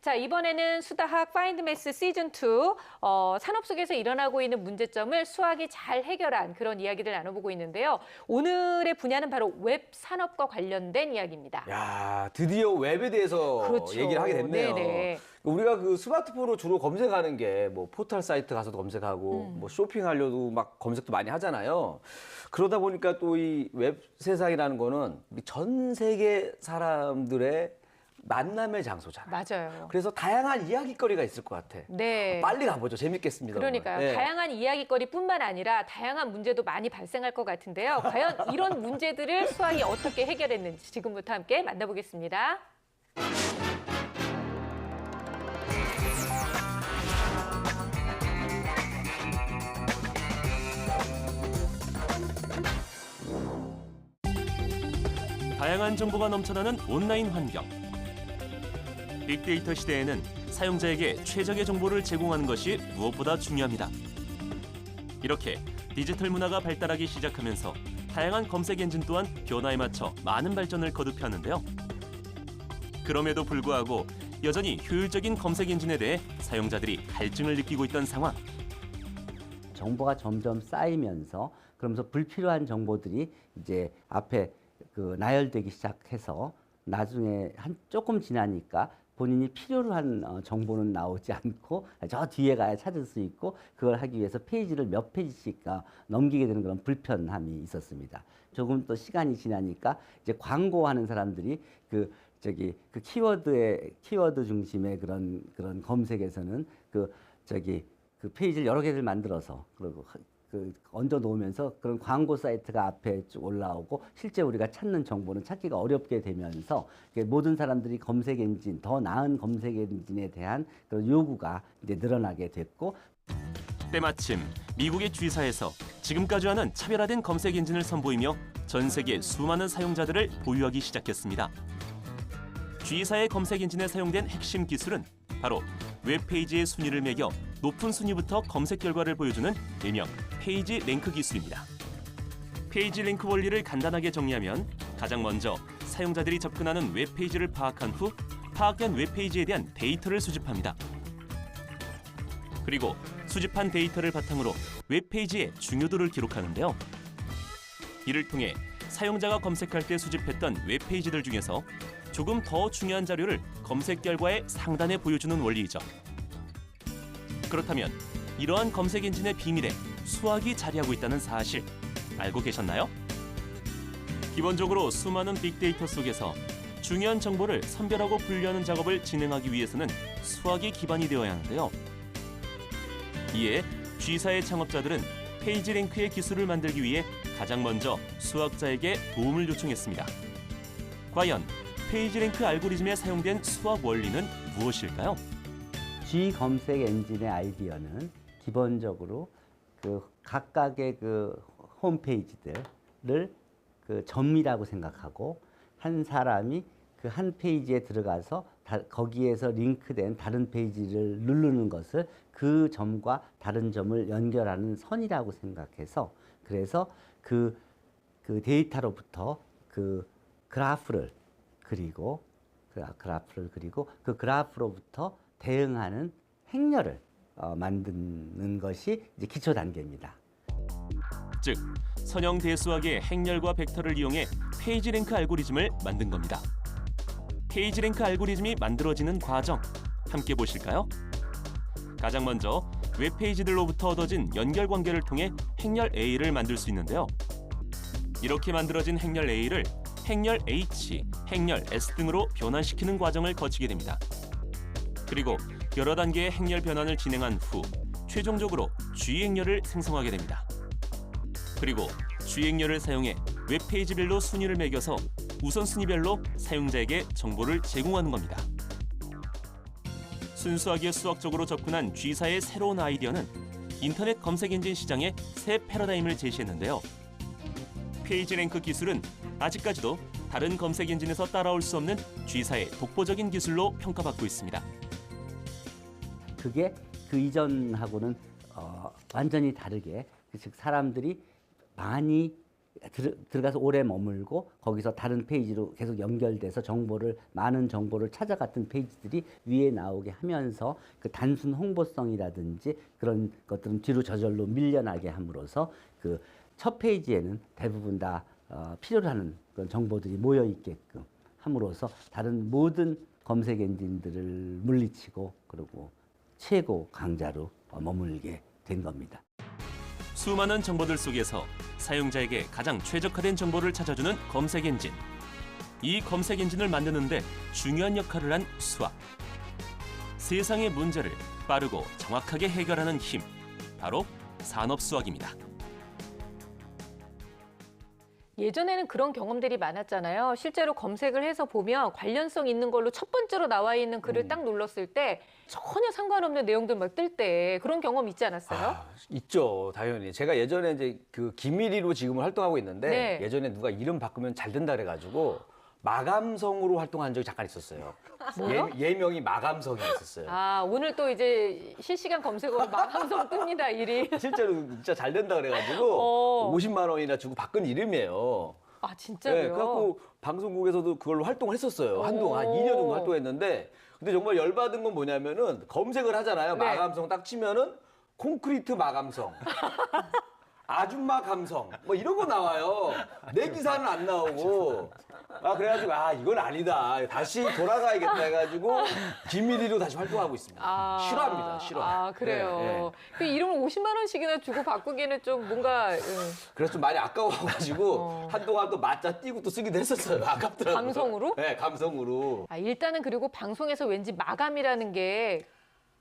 자, 이번에는 수다학 파인드매스 시즌2 산업 속에서 일어나고 있는 문제점을 수학이 잘 해결한 그런 이야기를 나눠보고 있는데요. 오늘의 분야는 바로 웹 산업과 관련된 이야기입니다. 야, 드디어 웹에 대해서 그렇죠. 얘기를 하게 됐네요. 네네. 우리가 그 스마트폰으로 주로 검색하는 게 뭐 포털 사이트 가서도 검색하고 뭐 쇼핑하려도 막 검색도 많이 하잖아요. 그러다 보니까 또 이 웹 세상이라는 거는 전 세계 사람들의 만남의 장소잖아요. 맞아요. 그래서 다양한 이야기거리가 있을 것 같아. 네. 빨리 가보죠. 재밌겠습니다. 그러니까요. 오늘. 네. 다양한 이야기거리뿐만 아니라 다양한 문제도 많이 발생할 것 같은데요. 과연 이런 문제들을 수학이 어떻게 해결했는지 지금부터 함께 만나보겠습니다. 다양한 정보가 넘쳐나는 온라인 환경. 빅데이터 시대에는 사용자에게 최적의 정보를 제공하는 것이 무엇보다 중요합니다. 이렇게 디지털 문화가 발달하기 시작하면서 다양한 검색 엔진 또한 변화에 맞춰 많은 발전을 거듭하는데요. 그럼에도 불구하고 여전히 효율적인 검색 엔진에 대해 사용자들이 갈증을 느끼고 있던 상황. 정보가 점점 쌓이면서 그러면서 불필요한 정보들이 이제 앞에 나열되기 시작해서 나중에 조금 지나니까 본인이 필요로 한 정보는 나오지 않고 저 뒤에 가야 찾을 수 있고 그걸 하기 위해서 페이지를 몇 페이지씩 넘기게 되는 그런 불편함이 있었습니다. 조금 또 시간이 지나니까 이제 광고하는 사람들이 그 키워드 중심의 그런 검색에서는 그 페이지를 여러 개를 만들어서 그리고 얹어 놓으면서 그런 광고 사이트가 앞에 쭉 올라오고 실제 우리가 찾는 정보는 찾기가 어렵게 되면서 모든 사람들이 검색 엔진, 더 나은 검색 엔진에 대한 그런 요구가 이제 늘어나게 됐고 때마침 미국의 G사에서 지금까지 하는 차별화된 검색 엔진을 선보이며 전 세계 수많은 사용자들을 보유하기 시작했습니다. G사의 검색 엔진에 사용된 핵심 기술은 바로 웹페이지의 순위를 매겨 높은 순위부터 검색 결과를 보여주는 일명 페이지 랭크 기술입니다. 페이지 랭크 원리를 간단하게 정리하면 가장 먼저 사용자들이 접근하는 웹페이지를 파악한 후 파악된 웹페이지에 대한 데이터를 수집합니다. 그리고 수집한 데이터를 바탕으로 웹페이지의 중요도를 기록하는데요. 이를 통해 사용자가 검색할 때 수집했던 웹페이지들 중에서 조금 더 중요한 자료를 검색 결과의 상단에 보여주는 원리이죠. 그렇다면 이러한 검색 엔진의 비밀에 수학이 자리하고 있다는 사실 알고 계셨나요? 기본적으로 수많은 빅데이터 속에서 중요한 정보를 선별하고 분류하는 작업을 진행하기 위해서는 수학이 기반이 되어야 하는데요. 이에 G사의 창업자들은 페이지 랭크의 기술을 만들기 위해 가장 먼저 수학자에게 도움을 요청했습니다. 과연 페이지 랭크 알고리즘에 사용된 수학 원리는 무엇일까요? G 검색 엔진의 아이디어는 기본적으로 각각의 홈페이지들을 점이라고 생각하고 한 사람이 한 페이지에 들어가서 거기에서 링크된 다른 페이지를 누르는 것을 그 점과 다른 점을 연결하는 선이라고 생각해서 그래서 그 데이터로부터 그래프를 그리고 그 그래프로부터 대응하는 행렬을 만드는 것이 이제 기초 단계입니다. 즉, 선형 대수학의 행렬과 벡터를 이용해 페이지 랭크 알고리즘을 만든 겁니다. 페이지 랭크 알고리즘이 만들어지는 과정 함께 보실까요? 가장 먼저 웹페이지들로부터 얻어진 연결 관계를 통해 행렬 A를 만들 수 있는데요. 이렇게 만들어진 행렬 A를 행렬 H, 행렬 S 등으로 변환시키는 과정을 거치게 됩니다. 그리고 여러 단계의 행렬 변환을 진행한 후 최종적으로 G 행렬을 생성하게 됩니다. 그리고 G 행렬을 사용해 웹페이지별로 순위를 매겨서 우선순위별로 사용자에게 정보를 제공하는 겁니다. 순수하게 수학적으로 접근한 G사의 새로운 아이디어는 인터넷 검색 엔진 시장의 새 패러다임을 제시했는데요. 페이지 랭크 기술은 아직까지도 다른 검색 엔진에서 따라올 수 없는 G사의 독보적인 기술로 평가받고 있습니다. 그게 그 이전하고는 완전히 다르게 즉 사람들이 많이 들어가서 오래 머물고 거기서 다른 페이지로 계속 연결돼서 많은 정보를 찾아갔던 페이지들이 위에 나오게 하면서 그 단순 홍보성이라든지 그런 것들은 뒤로 저절로 밀려나게 함으로써 그 첫 페이지에는 대부분 다 필요로 하는 그런 정보들이 모여 있게끔 함으로써 다른 모든 검색 엔진들을 물리치고 그리고 최고 강자로 머물게 된 겁니다. 수많은 정보들 속에서 사용자에게 가장 최적화된 정보를 찾아주는 검색 엔진. 이 검색 엔진을 만드는데 중요한 역할을 한 수학. 세상의 문제를 빠르고 정확하게 해결하는 힘. 바로 산업수학입니다. 예전에는 그런 경험들이 많았잖아요. 실제로 검색을 해서 보면 관련성 있는 걸로 첫 번째로 나와 있는 글을 딱 눌렀을 때 전혀 상관없는 내용들 막 뜰 때 그런 경험 있지 않았어요? 아, 있죠, 당연히. 제가 예전에 이제 그 김일희로 지금은 활동하고 있는데 네. 예전에 누가 이름 바꾸면 잘 된다 그래가지고 마감성으로 활동한 적이 잠깐 있었어요. 뭐요? 예명이 마감성이 있었어요. 아, 오늘 또 이제 실시간 검색어로 마감성 뜹니다, 일이. 실제로 진짜 잘 된다 그래가지고 어. 50만 원이나 주고 바꾼 이름이에요. 아, 네, 진짜로요? 그래갖고 방송국에서도 그걸로 활동을 했었어요. 한동안 한 2년 정도 활동했는데 근데 정말 열받은 건 뭐냐면은 검색을 하잖아요. 네. 마감성 딱 치면은 콘크리트 마감성. 아줌마 감성 뭐 이런 거 나와요. 내 기사는 안 나오고. 아 그래가지고 이건 아니다. 다시 돌아가야겠다 해가지고 김일희로 다시 활동하고 있습니다. 싫어합니다. 싫어. 아, 그래요. 네, 네. 그 이름을 50만 원씩이나 주고 바꾸기는 좀 뭔가 그래서 좀 많이 아까워가지고 한동안 또 맞자 띄고 또 쓰기도 했었어요. 아깝더라고요. 감성으로? 네, 감성으로. 아, 일단은 그리고 방송에서 왠지 마감이라는 게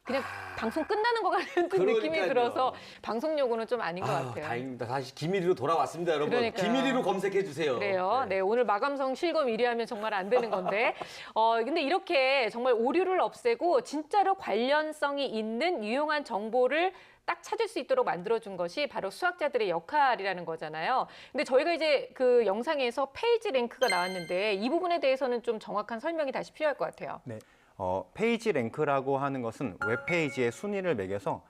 그냥 방송 끝나는 것 같은 느낌이 그러니까요. 들어서 방송 요구는 좀 아닌 것 같아요. 다행입니다. 다시 김일희로 돌아왔습니다, 여러분. 그러니까요. 김일희로 검색해 주세요. 그래요. 네, 오늘 마감성 실검 1위 하면 정말 안 되는 건데. 근데 이렇게 정말 오류를 없애고 진짜로 관련성이 있는 유용한 정보를 딱 찾을 수 있도록 만들어준 것이 바로 수학자들의 역할이라는 거잖아요. 근데 저희가 이제 그 영상에서 페이지 랭크가 나왔는데 이 부분에 대해서는 좀 정확한 설명이 다시 필요할 것 같아요. 네. 페이지 랭크라고 하는 것은 웹페이지의 순위를 매겨서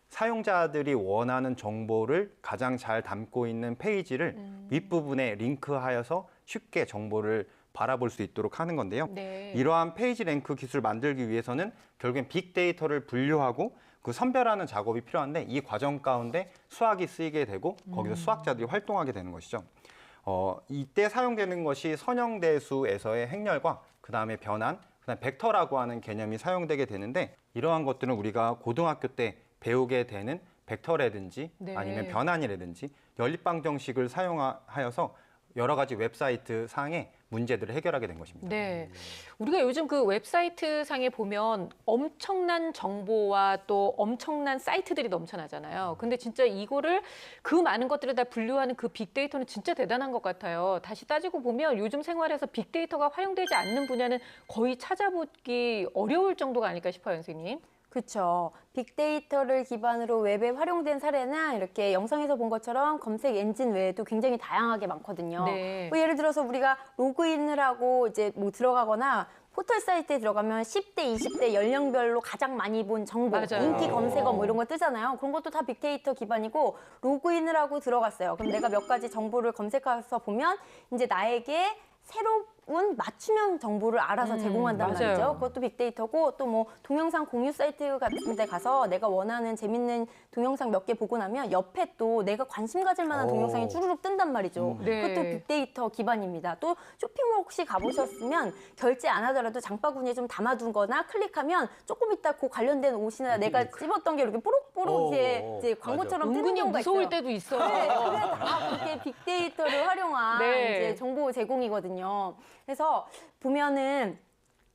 사용자들이 원하는 정보를 가장 잘 담고 있는 페이지를 윗부분에 링크하여서 쉽게 정보를 바라볼 수 있도록 하는 건데요. 네. 이러한 페이지 랭크 기술을 만들기 위해서는 결국엔 빅데이터를 분류하고 그 선별하는 작업이 필요한데 이 과정 가운데 수학이 쓰이게 되고 거기서 수학자들이 활동하게 되는 것이죠. 이때 사용되는 것이 선형대수에서의 행렬과 그다음에 변환, 그다음에 벡터라고 하는 개념이 사용되게 되는데 이러한 것들은 우리가 고등학교 때 배우게 되는 벡터라든지 네. 아니면 변환이라든지 연립방정식을 사용하여서 여러 가지 웹사이트 상의 문제들을 해결하게 된 것입니다. 네. 우리가 요즘 그 웹사이트 상에 보면 엄청난 정보와 또 엄청난 사이트들이 넘쳐나잖아요. 근데 진짜 이거를 그 많은 것들을 다 분류하는 그 빅데이터는 진짜 대단한 것 같아요. 다시 따지고 보면 요즘 생활에서 빅데이터가 활용되지 않는 분야는 거의 찾아보기 어려울 정도가 아닐까 싶어요, 선생님. 그렇죠. 빅데이터를 기반으로 웹에 활용된 사례는 이렇게 영상에서 본 것처럼 검색 엔진 외에도 굉장히 다양하게 많거든요. 네. 뭐 예를 들어서 우리가 로그인을 하고 이제 뭐 들어가거나 포털 사이트에 들어가면 10대, 20대 연령별로 가장 많이 본 정보, 맞아요. 인기 검색어 뭐 이런 거 뜨잖아요. 그런 것도 다 빅데이터 기반이고 로그인을 하고 들어갔어요. 그럼 내가 몇 가지 정보를 검색해서 보면 이제 나에게 새로운 맞춤형 정보를 알아서 제공한단 맞아요. 말이죠. 그것도 빅데이터고 또 뭐 동영상 공유 사이트 같은 데 가서 내가 원하는 재밌는 동영상 몇 개 보고 나면 옆에 또 내가 관심 가질 만한 동영상이 쭈루룩 뜬단 말이죠. 네. 그것도 빅데이터 기반입니다. 또 쇼핑몰 혹시 가보셨으면 결제 안 하더라도 장바구니에 좀 담아둔 거나 클릭하면 조금 있다 그 관련된 옷이나 내가 찝었던 게 이렇게 뽀록뽀록 이제 광고처럼 뜨는 은근히 경우가 무서울 있어요. 때도 있어요. 네, 그게 다 그게 빅데이터를 활용한 네. 이제 정보 제공이거든요. 그래서 보면은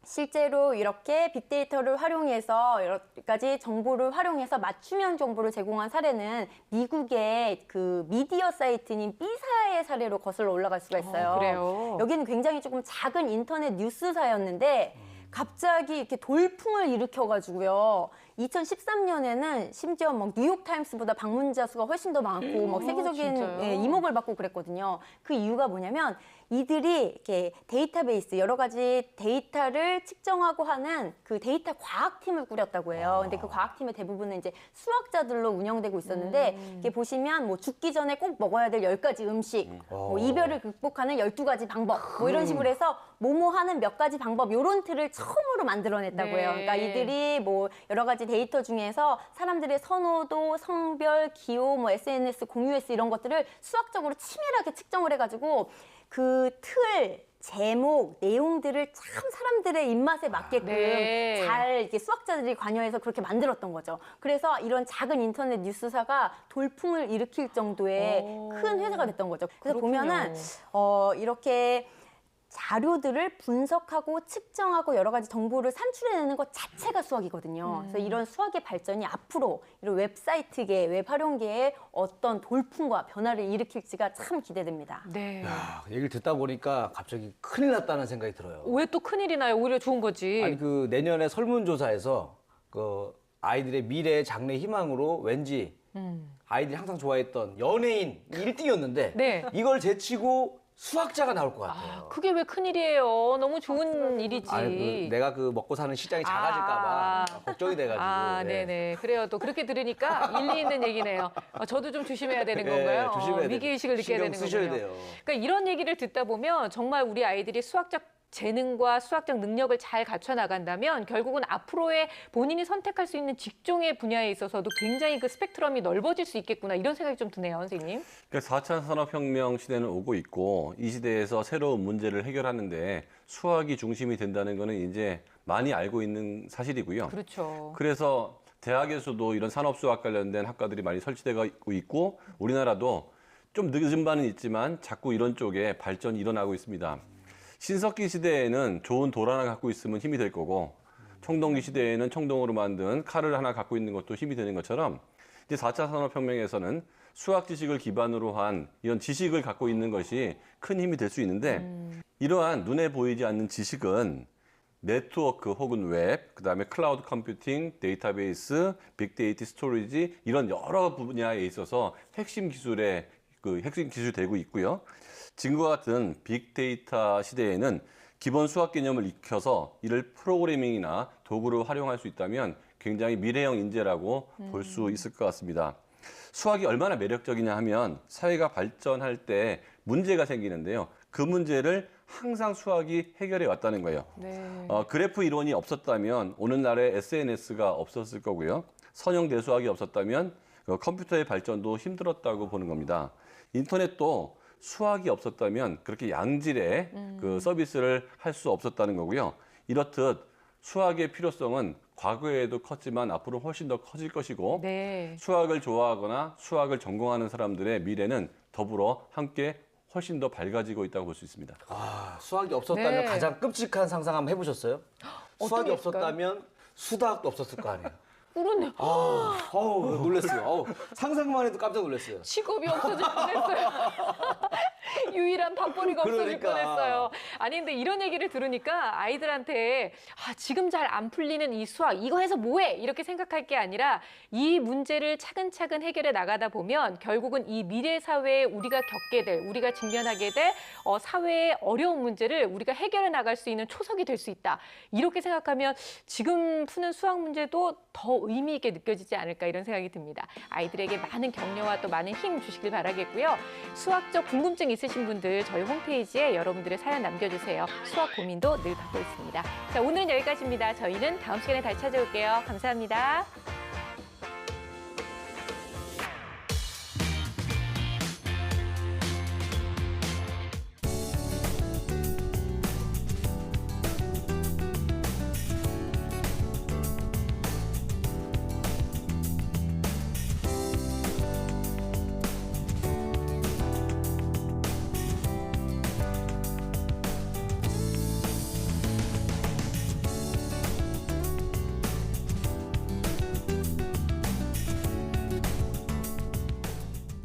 실제로 이렇게 빅데이터를 활용해서 여러 가지 정보를 활용해서 맞춤형 정보를 제공한 사례는 미국의 그 미디어 사이트인 B사의 사례로 거슬러 올라갈 수가 있어요. 그래요? 여기는 굉장히 조금 작은 인터넷 뉴스사였는데 갑자기 이렇게 돌풍을 일으켜가지고요. 2013년에는 심지어 막 뉴욕타임스보다 방문자 수가 훨씬 더 많고 막 세계적인 진짜요? 이목을 받고 그랬거든요. 그 이유가 뭐냐면 이들이 이렇게 데이터베이스 여러 가지 데이터를 측정하고 하는 그 데이터 과학팀을 꾸렸다고 해요. 근데 그 과학팀의 대부분은 이제 수학자들로 운영되고 있었는데 이렇게 보시면 뭐 죽기 전에 꼭 먹어야 될 10가지 음식, 뭐 이별을 극복하는 12가지 방법, 뭐 이런 식으로 해서 뭐뭐 하는 몇 가지 방법 요런 틀을 처음으로 만들어냈다고 해요. 그러니까 이들이 뭐 여러 가지 데이터 중에서 사람들의 선호도, 성별, 기호, 뭐 SNS, 공유S 이런 것들을 수학적으로 치밀하게 측정을 해가지고 그 틀, 제목, 내용들을 참 사람들의 입맛에 맞게끔 네. 잘 이렇게 수학자들이 관여해서 그렇게 만들었던 거죠. 그래서 이런 작은 인터넷 뉴스사가 돌풍을 일으킬 정도의 큰 회사가 됐던 거죠. 그래서 그렇군요. 보면은 이렇게 자료들을 분석하고 측정하고 여러 가지 정보를 산출해내는 것 자체가 수학이거든요. 그래서 이런 수학의 발전이 앞으로 이런 웹사이트계, 웹 활용계에 어떤 돌풍과 변화를 일으킬지가 참 기대됩니다. 네. 야, 얘기를 듣다 보니까 갑자기 큰일 났다는 생각이 들어요. 왜 또 큰일이 나요? 오히려 좋은 거지. 아니 그 내년에 설문조사에서 그 아이들의 미래 장래 희망으로 왠지 아이들이 항상 좋아했던 연예인 1등이었는데 네. 이걸 제치고 수학자가 나올 것 같아요. 아, 그게 왜 큰일이에요? 너무 좋은 일이지. 아니, 내가 그 먹고 사는 시장이 작아질까봐 걱정이 돼가지고. 아, 예. 네네. 그래요. 또 그렇게 들으니까 일리 있는 얘기네요. 저도 좀 조심해야 되는 건가요? 조심해야 돼요. 위기의식을 느껴야 신경 되는 쓰셔야 거군요. 돼요. 그러니까 이런 얘기를 듣다 보면 정말 우리 아이들이 수학적 재능과 수학적 능력을 잘 갖춰 나간다면 결국은 앞으로의 본인이 선택할 수 있는 직종의 분야에 있어서도 굉장히 그 스펙트럼이 넓어질 수 있겠구나 이런 생각이 좀 드네요, 선생님. 그러니까 4차 산업혁명 시대는 오고 있고 이 시대에서 새로운 문제를 해결하는데 수학이 중심이 된다는 거는 이제 많이 알고 있는 사실이고요. 그렇죠. 그래서 대학에서도 이런 산업수학 관련된 학과들이 많이 설치되고 있고 우리나라도 좀 늦은 바는 있지만 자꾸 이런 쪽에 발전이 일어나고 있습니다. 신석기 시대에는 좋은 돌 하나 갖고 있으면 힘이 될 거고 청동기 시대에는 청동으로 만든 칼을 하나 갖고 있는 것도 힘이 되는 것처럼 이제 4차 산업혁명에서는 수학 지식을 기반으로 한 이런 지식을 갖고 있는 것이 큰 힘이 될 수 있는데 이러한 눈에 보이지 않는 지식은 네트워크 혹은 웹, 그다음에 클라우드 컴퓨팅, 데이터베이스, 빅데이터 스토리지 이런 여러 분야에 있어서 핵심 기술이 되고 있고요. 지금과 같은 빅데이터 시대에는 기본 수학 개념을 익혀서 이를 프로그래밍이나 도구로 활용할 수 있다면 굉장히 미래형 인재라고 볼 수 있을 것 같습니다. 수학이 얼마나 매력적이냐 하면 사회가 발전할 때 문제가 생기는데요. 그 문제를 항상 수학이 해결해 왔다는 거예요. 네. 그래프 이론이 없었다면 오늘날의 SNS가 없었을 거고요. 선형 대수학이 없었다면 컴퓨터의 발전도 힘들었다고 보는 겁니다. 인터넷도 수학이 없었다면 그렇게 양질의 그 서비스를 할 수 없었다는 거고요. 이렇듯 수학의 필요성은 과거에도 컸지만 앞으로 훨씬 더 커질 것이고 네. 수학을 좋아하거나 수학을 전공하는 사람들의 미래는 더불어 함께 훨씬 더 밝아지고 있다고 볼 수 있습니다. 아, 수학이 없었다면 네. 가장 끔찍한 상상 한번 해보셨어요? 수학이 게 있을까요? 없었다면 수다학도 없었을 거 아니에요? 그러네. 놀랐어요. 상상만 해도 깜짝 놀랐어요. 직업이 없어질 뻔했어요. 유일한 밥벌이가 없어질 그러니까. 뻔했어요. 아니 근데 이런 얘기를 들으니까 아이들한테 지금 잘 안 풀리는 이 수학 이거 해서 뭐해 이렇게 생각할 게 아니라 이 문제를 차근차근 해결해 나가다 보면 결국은 이 미래 사회에 우리가 겪게 될 우리가 직면하게 될 사회의 어려운 문제를 우리가 해결해 나갈 수 있는 초석이 될 수 있다. 이렇게 생각하면 지금 푸는 수학 문제도 더 의미 있게 느껴지지 않을까 이런 생각이 듭니다. 아이들에게 많은 격려와 또 많은 힘 주시길 바라겠고요. 수학적 궁금증 있으신 분들 저희 홈페이지에 여러분들의 사연 남겨주세요. 수학 고민도 늘 받고 있습니다. 자, 오늘은 여기까지입니다. 저희는 다음 시간에 다시 찾아올게요. 감사합니다.